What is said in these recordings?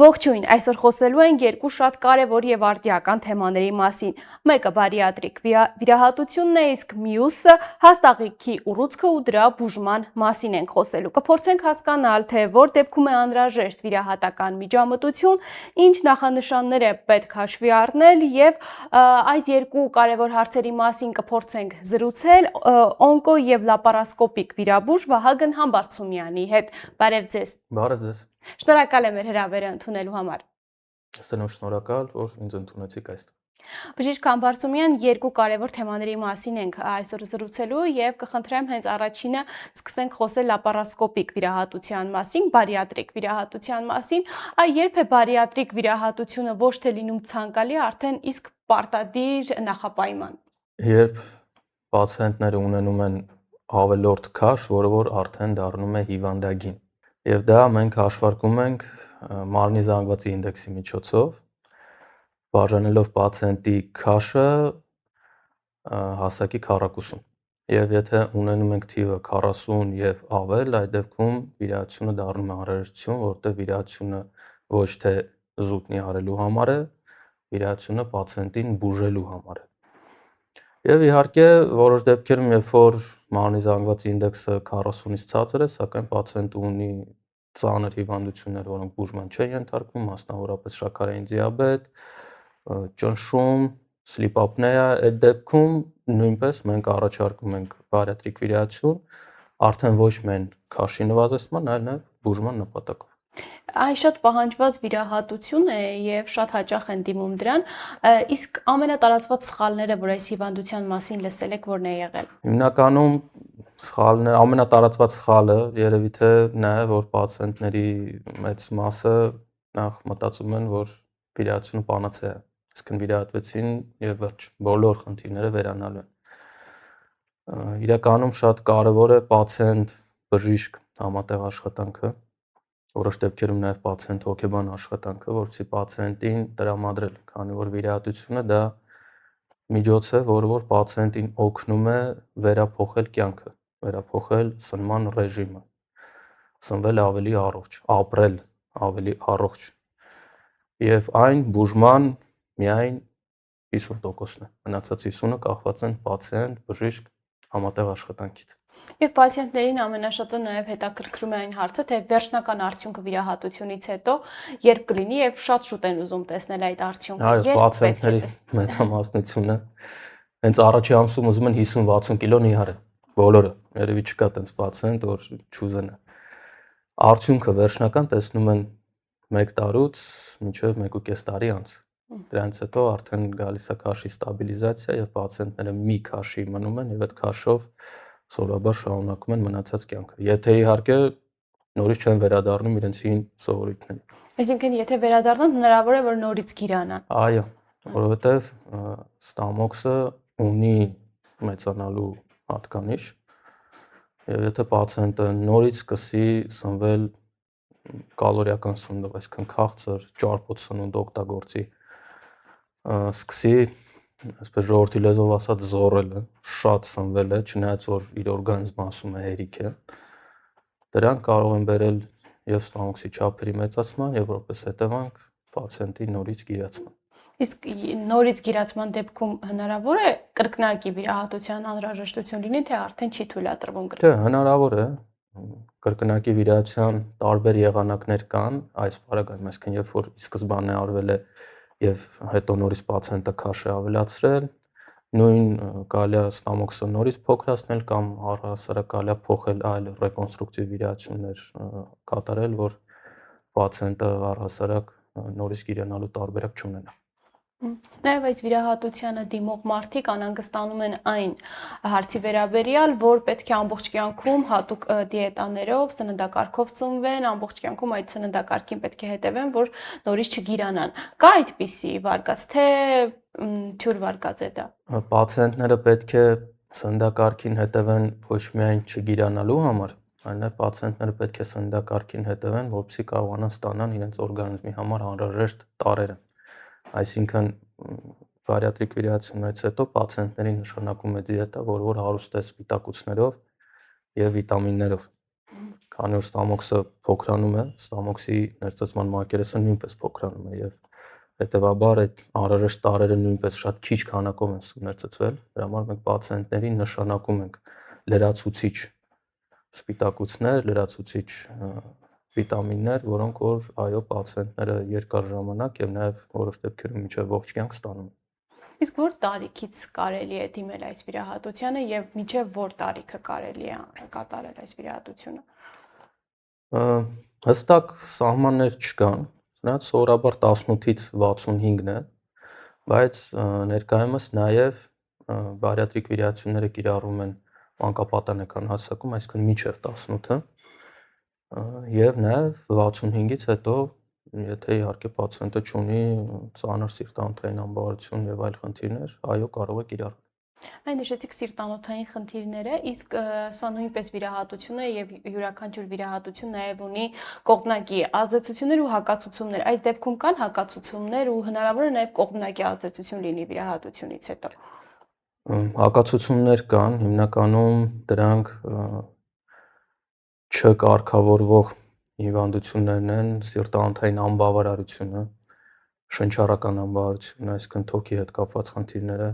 Ողջույն, այսօր խոսելու ենք երկու շատ կարևոր եւ արդիական թեմաների մասին։ Մեկը բարիատրիկ վիրահատությունն է, իսկ մյուսը հաստաղիքի ուռուցքը ու դրա բուժման մասին ենք խոսելու։ Կփորձենք հասկանալ, թե որ դեպքում է անհրաժեշտ վիրահատական միջամտություն, ինչ նախանշաններ է պետք հաշվի առնել եւ այս երկու կարևոր հարցերի մասին կփորձենք զրուցել օնկո եւ լապարասկոպիկ վիրաբույժ Վահագն Համբարձումյանի հետ։ Բարև ձեզ։ Բարև ձեզ։ Շնորհակալ եմ հրավերը ընդունելու համար։ Սնով շնորհակալ, որ ինձ ընդունեցիք այստեղ։ Բժիշկ Համբարձումյան, երկու կարևոր թեմաների մասին ենք այսօր զրուցելու եւ կխնդրեմ հենց առաջինը սկսենք խոսել լապարասկոպիկ վիրահատության մասին, բարիատրիկ վիրահատության մասին։ Երբ է բարիատրիկ վիրահատությունը ոչ թե լինում ցանկալի, արդեն իսկ պարտադիր նախապայման։ Երբ պացիենտները ունենում են ավելորդ քաշ, որը որ արդեն դառնում է հիվանդագին։ Եվ դա մենք հաշվարկում ենք մարմնի զանգվածի ինդեքսի միջոցով, բաժանելով պացիենտի քաշը հասակի քառակուսուն։ Եվ եթե ունենում ենք թիվը 40 եւ ավել, այդ դեպքում վիրահատությունը դառնում է անհրաժեշտություն, որտեղ վիրահատությունը ոչ թե զուտնի արելու համար է, վիրահատությունը պացիենտին բուժելու համար է։ Եվ իհարկե որոշ դեպքերում, երբ որ մարմնի զանգվածի ինդեքսը 40-ից ցածր է, սակայն պացիենտը ունի ծանր հիվանդություններ, որոնք բուժման չեն ենթարկվում, մասնավորապես շաքարային դիաբետ, ճնշում, sleep apnea, այդ դեպքում նույնպես մենք առաջարկում ենք բարիատրիկ վիրահատություն, արդեն ոչ միայն քաշի նվազեցման, այլ նաև բուժման նպատակով։ Այս շատ պահանջված վիրահատություն է եւ շատ հաճախ են դիմում դրան, իսկ ամենատարածված սխալները, որ այս հիվանդության մասին լսել եք, որն է եղել։ Հիմնականում սխալներ, ամենատարածված սխալը երևի թե նա է, որ պացիենտների մեծ մասը նախ մտածում են, որ վիրահատությունը պանացեա է, այսինքն վիրահատվեցին եւ վերջ, բոլոր խնդիրները վերանալու են։ Իրականում շատ կարեւոր է պացիենտ-բժիշկ համատեղ աշխատանքը, որոշ դեպքերում նաև պացիենտ հոգեբան աշխատանքը, որպեսզի պացիենտին տրամադրել, քանի որ վիրահատությունը դա միջոց է, որը որ պացիենտին օգնում է վերափոխել կյանքը, վերափոխել սնման ռեժիմը, սնվել ավելի առողջ, ապրել ավելի առողջ։ Եվ այն բուժման միայն 50%-ն է, մնացած 50%-ը կախված են պացիենտ, բժիշկ համատեղ աշխատանքից։ Եվ պացիենտներին ամենաշատը նաև հետաքրքրում է այն հարցը, թե վերջնական արդյունքը վիրահատությունից հետո երբ կլինի եւ շատ շուտ են ուզում տեսնել այդ արդյունքը։ Այո, պացիենտների մեծամասնությունը հենց առաջի ամսում ուզում են 50-60 կիլո նիհարել, բոլորը, երևի չկա տենց պացիենտ, որ չուզենա։ Արդյունքը վերջնական տեսնում են 1 տարուց մինչև 1.5 տարի անց։ Դրանից հետո արդեն գալիս է քաշի ստաբիլիզացիա եւ պացիենտները մի քաշի մնում են եւ այդ քաշով սովորաբար շարունակում են մնացած կյանքը։ Եթե իհարկե նորից չեն վերադառնում իրենց հին սովորույթներին։ Այսինքն եթե վերադառնան, հնարավոր է որ նորից գիրանան։ Այո, որովհետեւ ստամոքսը ունի մեծանալու հատկանիշ եւ եթե պացիենտը նորից սկսի սնվել կալորիական սնունդով, այսինքն քաղցր, ճարպոտ սնունդ օգտագործի, սկսի այսպես ժողովրդի լեզվով ասած զոռելը, շատ սնվել է, չնայած որ իր օրգանիզմը ասում է հերիք է, դրանք կարող են բերել եւ ստամոքսի չափերի մեծացման եւ որպես հետևանք պացիենտի նորից գիրացման։ Իսկ նորից գիրացման դեպքում հնարավոր է կրկնակի վիրահատության անհրաժեշտություն լինի, թե արդեն չի թույլատրվում կրկնակի։ Դե հնարավոր է կրկնակի վիրահատության տարբեր եղանակներ կան այս բaragայում, այսինքն երբ որ ի սկզբանե արվել է եւ հետո նորից պացիենտը քաշ է ավելացրել, նույն կարելի է ստամոքսը նորից փոքրացնել կամ առհասարակ կարելի է փոխել այլ ռեկոնստրուկտիվ վիրահատություններ կատարել, որ պացիենտը առհասարակ նորից գիրանալու տարբերակ չունենա։ Նաև այս վիրահատությանը դիմող մարդիկ անհանգստանում են այն հարցի վերաբերյալ, որ պետք է ամբողջ կյանքում հատուկ դիետաներով, սննդակարգով ծնվեն, ամբողջ կյանքում այդ սննդակարգին պետք է հետևեն, որ նորից չգիրանան։ Կա այդպիսի վարկած, թե թյուր վարկած է դա։ Պացիենտները պետք է սննդակարգին հետևեն ոչ միայն չգիրանալու համար, այլ նաև պացիենտները պետք է սննդակարգին հետևեն, որպեսզի կարողանան ստանալ իրենց օրգանիզմի համար անհրաժեշտ տարրերը։ Այսինքն բարիատրիկ վիրահատությունից հետո պացիենտներին նշանակում է դիետա, որը որ հարուստ է սպիտակուցներով եւ վիտամիններով, քանի որ ստամոքսը փոքրանում է, ստամոքսի ներծծման մակերեսը նույնպես փոքրանում է եւ հետեւաբար այդ անհրաժեշտ տարրերը նույնպես շատ քիչ քանակով են ներծծվել, դրա համար մենք պացիենտներին նշանակում ենք լրացուցիչ սպիտակուցներ, լրացուցիչ վիտամիններ, որոնք որ այո պացիենտները երկար ժամանակ եւ նաեւ որոշ դեպքերում մինչեւ ողջ կյանք ստանում են։ Իսկ որ տարիքից կարելի է դիմել այս վիրահատությանը եւ մինչեւ որ տարիքը կարելի է կատարել այս վիրահատությունը։ Հստակ սահմաններ չկան, նրանց սովորաբար 18-ից 65-ն է, բայց ներկայումս նաեւ բարիատրիկ վիրահատությունները կիրառվում են մանկապատանեկան հասակում, այսինքն մինչեւ 18-ը եւ նաեւ 65-ից հետո, եթե իհարկե պացիենտը ունի ծանր սիրտանոթային անբավարարություն եւ այլ խնդիրներ, այո, կարող է կիրառվել։ Այն նշեցիք սիրտանոթային խնդիրները, իսկ սա նույնպես վիրահատություն է եւ յուրաքանչյուր վիրահատություն նաեւ ունի կողմնակի ազդեցություններ ու հակացություններ։ Այս դեպքում կան հակացություններ ու հնարավոր է նաեւ կողմնակի ազդեցություն լինի վիրահատությունից հետո։ Հակացություններ կան, հիմնականում դրանք չկարգավորվող հիվանդություններն են, սիրտանոթային անբավարարությունը, շնչառական անբավարարությունը, այսինքն թոքի հետ կապված խնդիրները,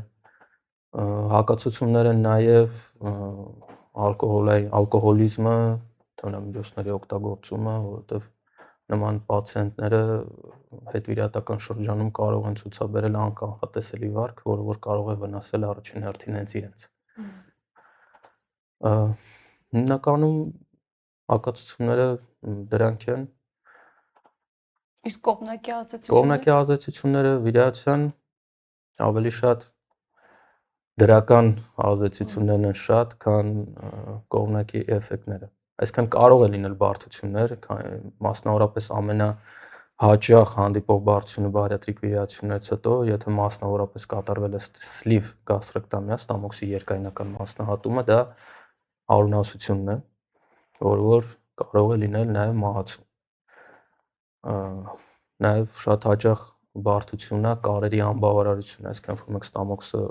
հակացություններ են նաև ալկոհոլիզմը, թմրամիջոցների օգտագործումը, որովհետև նման պացիենտները հետվիրահատական շրջանում կարող են ցուցաբերել անկանխատեսելի վարք, որը որ կարող է վնասել առաջին հերթին հենց իրենց։ Հիմնականում հակացությունները դրանք են։ Իսկ կողմնակի ազդեցությունները։ Կողմնակի ազդեցությունները վիրահատության ավելի շատ դրական ազդեցություններն են շատ, քան կողմնակի էֆեկտները։ Այսինքն կարող է լինել բարդություններ, մասնավորապես ամենահաճախ հանդիպող բարդությունը բարիատրիկ վիրահատությունից հետո, եթե մասնավորապես կատարվել է սլիվ գաստրեկտոմիա, ստամոքսի երկայնական մասնահատումը, դա արյունահոսությունն է, որը որ կարող է լինել նաև մահացու։ Նաև շատ հաճախ բարդությունն է կարերի անբավարարությունը, այսինքն որ մենք ստամոքսը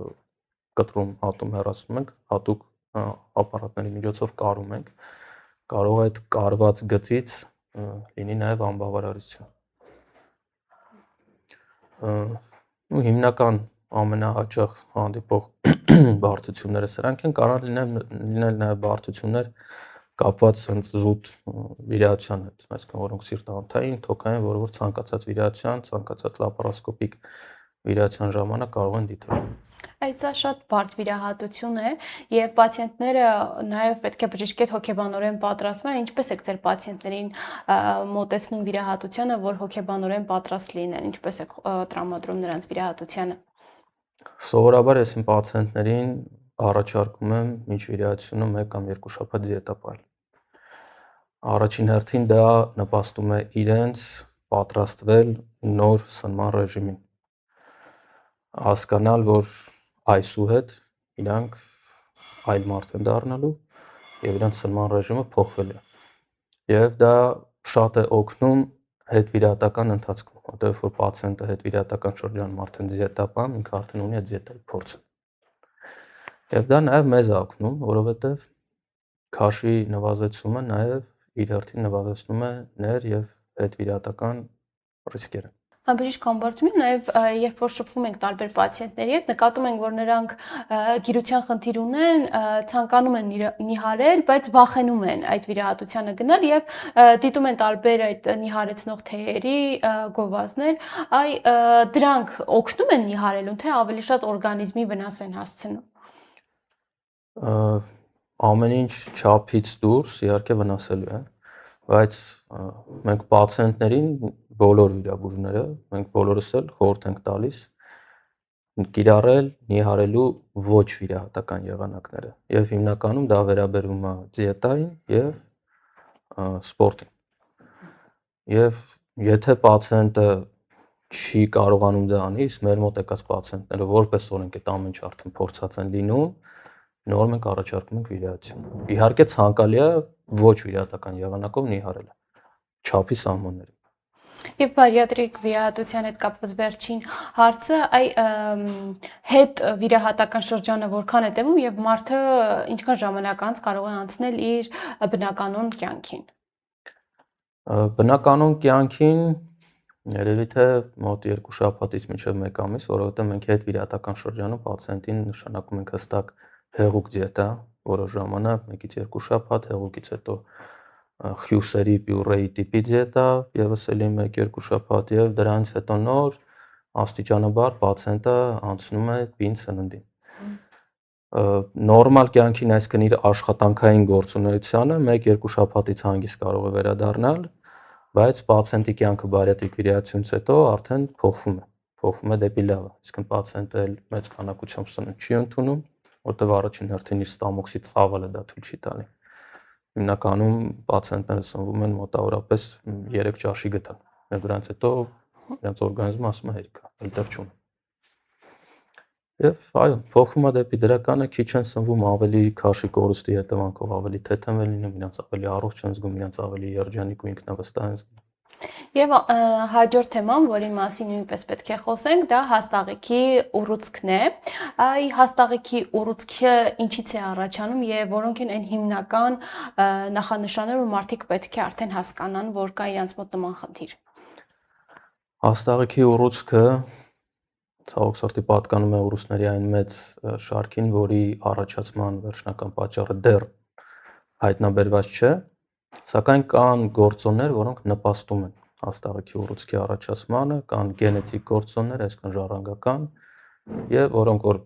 կտրում, հատում, հեռացնում ենք, հատուկ ապարատների միջոցով կարում ենք, կարող է այդ կարված գծից լինի նաև անբավարարություն։ Ու հիմնական ամենահաճախ հանդիպող բարդությունները սրանք են, կարող լինել նաև բարդություններ կապված հենց զուտ վիրահատության հետ, այսինքն որոնք սիրտանոթային, թոքային, որը որ ցանկացած վիրահատության, ցանկացած լապարասկոպիկ վիրահատության ժամանակ կարող են դիտվել։ Այս սա շատ բարդ վիրահատություն է եւ պացիենտները նաեւ պետք է բժշկետ հոգեբանորեն պատրաստվեն, ինչպես եք ձեր պացիենտներին մոտեցնում վիրահատությանը, որ հոգեբանորեն պատրաստ լինեն, ինչպես եք տրամադրում նրանց վիրահատությանը։ Սովորաբար ես իմ պացիենտներին առաջարկում եմ մինչ վիրահատությունը 1 կամ 2 շաբաթ դիետա։ Առաջին հերթին դա նպաստում է իրենց պատրաստվել նոր սնման ռեժիմին, հասկանալ, որ այսուհետ իրանք այլ մարդ են դառնալու եւ իրանք սնման ռեժիմը փոխվել է։ Եվ դա շատ է օգնում հետվիրահատական ընթացքում, որտեղ որ պացիենտը հետվիրահատական շրջանում արդեն դիետա պահում, ինքը արդեն ունի այդ դիետայի փորձը։ Եվ դա նաեւ մեզ է օգնում, որովհետեւ քաշի նվազեցումը նաեւ իր հերթին նվազեցնում է ներ եւ հետվիրահատական ռիսկերը։ Բժիշկ Համբարձումյան, նաև երբ որ շփվում ենք տարբեր պացիենտների հետ, նկատում ենք, որ նրանք գիրության խնդիր ունեն, ցանկանում են նիհարել, բայց վախենում են այդ վիրահատությանը գնալ եւ դիտում են տարբեր այդ նիհարեցնող թեյերի գովազդներ, դրանք օգնում են նիհարելուն, թե ավելի շատ օրգանիզմի վնաս են հասցնում։ Ամեն ինչ չափից դուրս իհարկե վնասելու է, բայց մենք պացիենտներին բոլոր վիրաբույժները, մենք բոլորս էլ խորհուրդ ենք տալիս կիրառել նիհարելու ոչ վիրահատական եղանակները եւ հիմնականում դա վերաբերում է դիետային եւ սպորտին։ Եվ եթե պացիենտը չի կարողանում դա անի, իսկ մեր մոտ եկած պացիենտները որպես օրենք այդ ամեն ինչ արդեն փորձած են լինում, նոր մենք առաջարկում ենք վիրահատություն։ Իհարկե ցանկալի է ոչ վիրահատական եղանակով նիհարելը չափի սահմաններում։ Եվ բարիատրիկ վիրահատության հետ կապված վերջին հարցը, հետ վիրահատական շրջանը որքան է տևում եւ մարդը ինչքան ժամանակ անց կարող է անցնել իր բնականոն կյանքին։ Բնականon կյանքին երևի թե մոտ 2 շաբաթից մինչև 1 ամիս, որովհետև մենք հետվիրահատական շրջանում պացիենտին նշանակում ենք հստակ հեղուկ դիետա, որոշ ժամանակ, 1-ից 2 շաբաթ, հեղուկից հետո խյուսերի պյուրեի տիպի դիետա, եւս էլի 1-2 շաբաթ եւ դրանից հետո նոր աստիճանաբար պացիենտը անցնում է պինդ սննդին։ Նորմալ կյանքին, այսինքն իր աշխատանքային գործունեությանը 1-2 շաբաթից հանգիստ կարող է վերադառնալ, բայց պացիենտի կյանքը բարիատրիկ վիրահատությունից հետո արդեն փոխվում է դեպի լավը, այսինքն պացիենտը էլ մեծ քանակությամբ սնունդ չի ընդունում, որտեղ առաջին հերթին իր ստամոքսի ծավալը դա թույլ չի տալի։ Հիմնականում պացիենտները սնվում են մոտավորապես 3 ճաշի գտան, եւ դրանից հետո իրենց օրգանիզմը ասում է հերիք է, այլտեղ չունի։ Եվ այո, փոխվում է դեպի դրականը, քիչ են սնվում, ավելի քաշի կորուստի հետևանքով ավելի թեթև են լինում, իրենց ավելի առողջ են զգում, իրենց ավելի երջանիկ ու ինքնավստահ են զգում։ Եվ հաջորդ թեման, որի մասին նույնպես պետք է խոսենք, դա հաստաղիքի ուռուցքն է։ Այ հաստաղիքի ուռուցքը ինչից է առաջանում եւ որոնք են այն հիմնական նախանշանները, որ մարդիկ պետք է արդեն հասկանան, որ կա իրենց մոտ նման խնդիր։ Հաստաղիքի ուռուցքը ցավոք սրտի պատկանում է ուռուցքների այն մեծ շարքին, որի առաջացման վերջնական պատճառը դեռ հայտնաբերված չէ, սակայն կան գործոններ, որոնք նպաստում են հաստաղիքի ուռուցքի առաջացմանը, կան գենետիկ գործոններ, այսինքն ժառանգական, եւ որոնք որ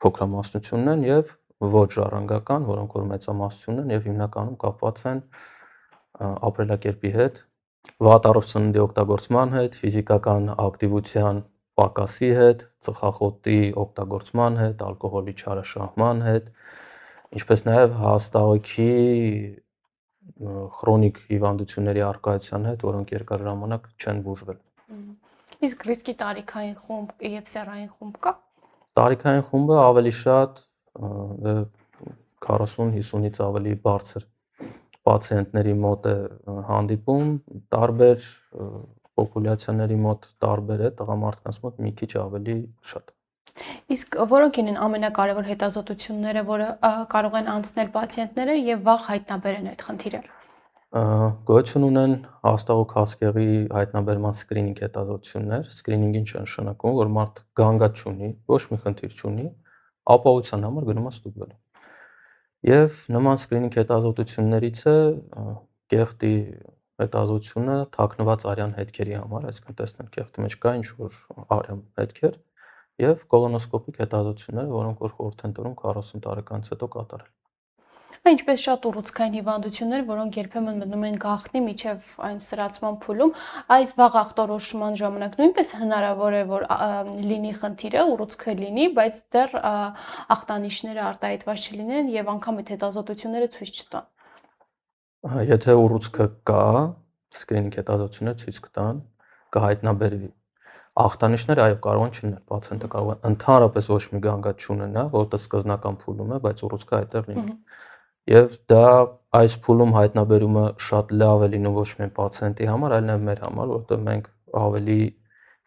փոքրամասնությունն են եւ ոչ ժառանգական, որոնք որ մեծամասնությունն են եւ հիմնականում կապված են ապրելակերպի հետ, վատ առողջ սննդի օգտագործման հետ, ֆիզիկական ակտիվության պակասի հետ, ծխախոտի օգտագործման հետ, ալկոհոլի չարաշահման հետ, ինչպես նաև հաստաղիքի քրոնիկ հիվանդությունների առկայության հետ, որոնք երկար ժամանակ չեն բուժվել։ Իսկ ռիսկի տարիքային խումբ եւ սեռային խումբ կա։ Տարիքային խումբը ավելի շատ 40-50-ից ավելի բարձր պացիենտների մոտ է հանդիպում, տարբեր պոպուլյացիաների մոտ տարբեր է, տղամարդկանց մոտ մի քիչ ավելի շատ։ Իսկ որոնք են ամենակարևոր հետազոտությունները, որը կարող են անցնել պացիենտները եւ վաղ հայտնաբերեն այդ խնդիրը։ Գոյություն ունեն հաստաղու քաղցկեղի հայտնաբերման սկրինինգ հետազոտություններ, սկրինինգին չի նշանակում, որ մարդ գանգատ չունի, ոչ մի խնդիր չունի, ապահովության համար գնում է ստուգվելու։ Եվ նման սկրինինգ հետազոտություններից է կեղտի հետազոտությունը թաքնված արյան հետքերի համար, այսինքն տեսնել կեղտի մեջ կա ինչ-որ արյան հետքեր, եւ կոլոնոսկոպիկ հետազոտությունները, որոնք որ խորհուրդ են տրում 40 տարեկանից հետո կատարել։ Ինչպես շատ ուռուցքային հիվանդություններ, որոնք երբեմն մտնում են գաղտնի միջև այն սրացման փուլում, այս վաղ ախտորոշման ժամանակ նույնպես հնարավոր է, որ լինի խնդիրը, ուռուցքը լինի, բայց դեռ ախտանիշները արտահայտված չլինեն եւ անգամ այդ հետազոտությունները ցույց չտան։ Եթե ուռուցքը կա, սկրինինգ հետազոտությունները ցույց կտան, կհայտնաբերվի։ Ախտանիշները այո կարող են չլինել, պացիենտը կարող է ընդհանրապես ոչ մի գանգատ չունենա, որտեղ սկզբնական փուլում է, բայց ուռուցքը այդտեղ լինի։ Եվ դա այս փուլում հայտնաբերումը շատ լավ է լինում ոչ միայն պացիենտի համար, այլ նաև մեր համար, որովհետև մենք ավելի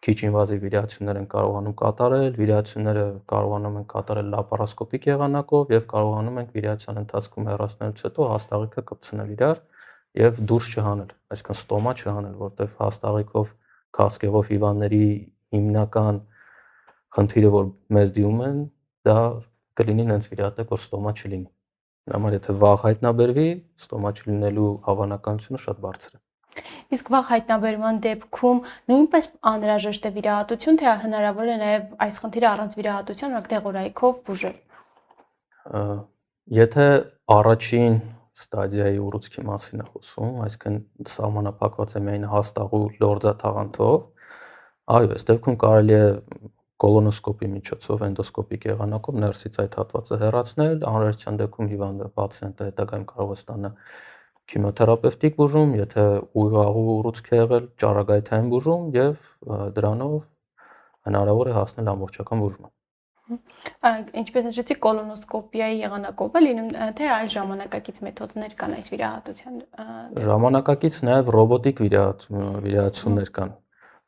քիչ ինվազիվ վիրահատություններ ենք կարողանում կատարել, վիրահատությունները կարողանում ենք կատարել լապարասկոպիկ եղանակով եւ կարողանում ենք վիրահատության ընթացքում հեռացնելուց հետո հաստաղիքը կպցնել իրար եւ դուրս չհանել, այսինքն ստոմա չհանել, որովհետև հաստաղիքով քաղցկեղով հիվանդների հիմնական խնդիրը, որ մեզ դիմում են, դա կլինի նենց վիրահատեք, որ ստոմա չլինի։ Համար եթե վաղ հայտնաբերվի, ստոմա չլինելու հավանականությունը շատ բարձր է։ Իսկ վաղ հայտնաբերման դեպքում նույնպես անհրաժեշտ է վիրահատություն, թե հնարավոր է նաև այս խնդիրը առանց վիրահատության, օրինակ դեղորայքով բուժել։ Եթե առաջին ստադիայի ուռուցքի մասին է խոսում, այսինքն սահմանափակված է միայն հաստաղու լորձաթաղանթով, այո, այս դեպքում կարելի է կոլոնոսկոպի միջոցով էնդոսկոպիկ եղանակով ներսից այդ հատվածը հեռացնել, անհրաժեշտության դեպքում հիվանդը պացիենտը հետագայում կարող է ստանալ քիմիոթերապևտիկ բուժում, եթե ուղիղ ուռուցք է եղել, ճառագայթային բուժում եւ դրանով հնարավոր է հասնել ամբողջական բուժման։ Ինչպես նշեցի, կոլոնոսկոպիայի եղանակով է լինում, թե այլ ժամանակակից մեթոդներ կան այս վիրահատության։ Ժամանակակից նաեւ ռոբոտիկ վիրահատություններ կան,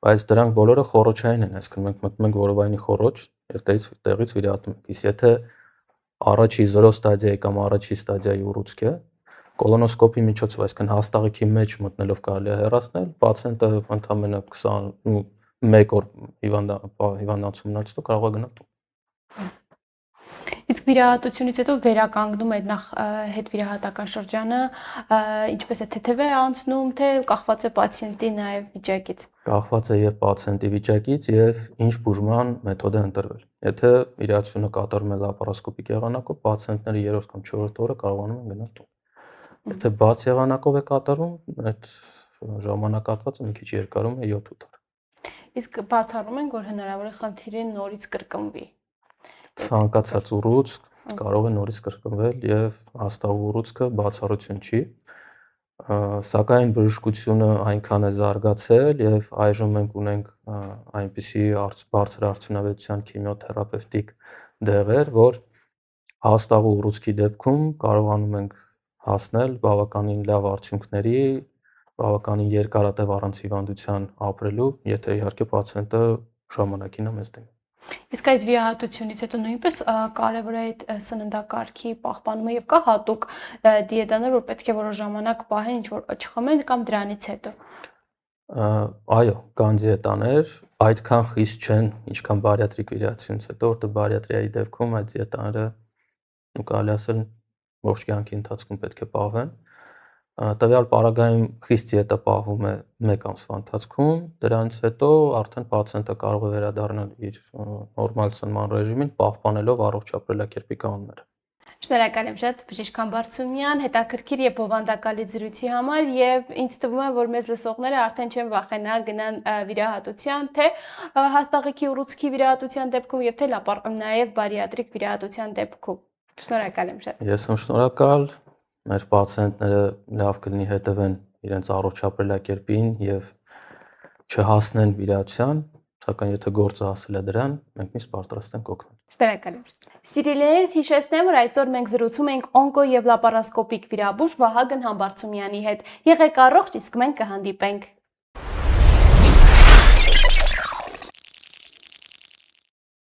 բայց դրանք բոլորը խոռոչային են, այսինքն մենք մտնում ենք որովայնի խոռոչ եւ տեղից վիրահատում ենք։ Իսկ եթե առաջի 0 ստադիայի կամ առաջի ստադիայի ուռուցք է, Կոլոնոսկոպի միջոցով, այսինքն հաստաղիքի մեջ մտնելով կարելի է հեռացնել, պացիենտը ընդամենը 21 օր հիվանդանոցումն հետո կարող է գնալ տուն։ Իսկ վիրահատությունից հետո վերականգնում է նախ հետվիրահատական շրջանը, ինչպես է թեթև է անցնում, թե կախված է պացիենտի նաև վիճակից։ Կախված է եւ պացիենտի վիճակից եւ ինչ բուժման մեթոդ է ընտրվել։ Եթե վիրահատությունը կատարվում է լապարոսկոպիկ եղանակով, պացիենտները 3-րդ կամ 4-րդ օրը կարողանում են գնալ տուն։ Եթե բաց եղանակով է կատարվում, այդ ժամանակահատվածը մի քիչ երկարում է 7-8 օր։ Իսկ բացառում ենք, որ հնարավոր է խնդիրը նորից կրկնվի։ Ցանկացած ուռուցք կարող է նորից կրկնվել եւ հաստաղ ուռուցքը բացառություն չի, սակայն բժշկությունը այնքան է զարգացել եւ այժմ մենք ունենք այնպիսի բարձր արդյունավետության քիմիոթերապևտիկ դեղեր, որ հաստաղ ուռուցքի դեպքում կարողանում ենք հասնել բավականին լավ արդյունքների, բավականին երկարատև առանց հիվանդության ապրելու, եթե իհարկե պացիենտը ժամանակին է մեզ դեմ։ Իսկ այս վիրահատությունից հետո նույնպես կարևոր է այդ սննդակարգի պահպանումը եւ կա հատուկ դիետաներ, որ պետք է որոշ ժամանակ պահեն, ինչ որ չխմեն կամ դրանից հետո։ Այո, կան դիետաներ, այդքան խիստ չեն, ինչքան բարիատրիկ վիրահատությունից հետո, որտեղ բարիատրիայի դեպքում այդ դիետաները կարելի ասել ողջ կյանքի ընթացքում պետք է պահվեն։ Տվյալ պարագայում խիստ դիետա պահվում է 1 ամսվա ընթացքում, դրանից հետո արդեն պացիենտը կարող է վերադառնալ իր նորմալ սնման ռեժիմին, պահպանելով առողջ ապրելակերպի կանոնները։ Շնորհակալ եմ շատ բժիշկ Համբարձումյան, հետաքրքիր եւ բովանդակալից զրույցի համար եւ ինձ թվում է, որ մեզ լսողները արդեն չեն վախենա գնան վիրահատության, թե հաստաղիքի ուռուցքի վիրահատության դեպքում եւ թե նաեւ բարիատրիկ վիրահատության դեպքում։ Շնորհակալ եմ շատ։ Ես եմ շնորհակալ, մեր պացիենտները լավ կլինի հետևեն իրենց առողջ ապրելակերպին եւ չհասնեն վիրահատության, սակայն եթե գործը հասել է դրան, մենք միշտ պատրաստ ենք օգնել։ Շնորհակալ եմ։ Սիրելիներս, հիշեցնեմ, որ այսօր մենք զրուցում ենք օնկո եւ լապարոսկոպիկ վիրաբույժ Վահագն Համբարձումյանի հետ։ Եղեք առողջ, իսկ մենք կհանդիպենք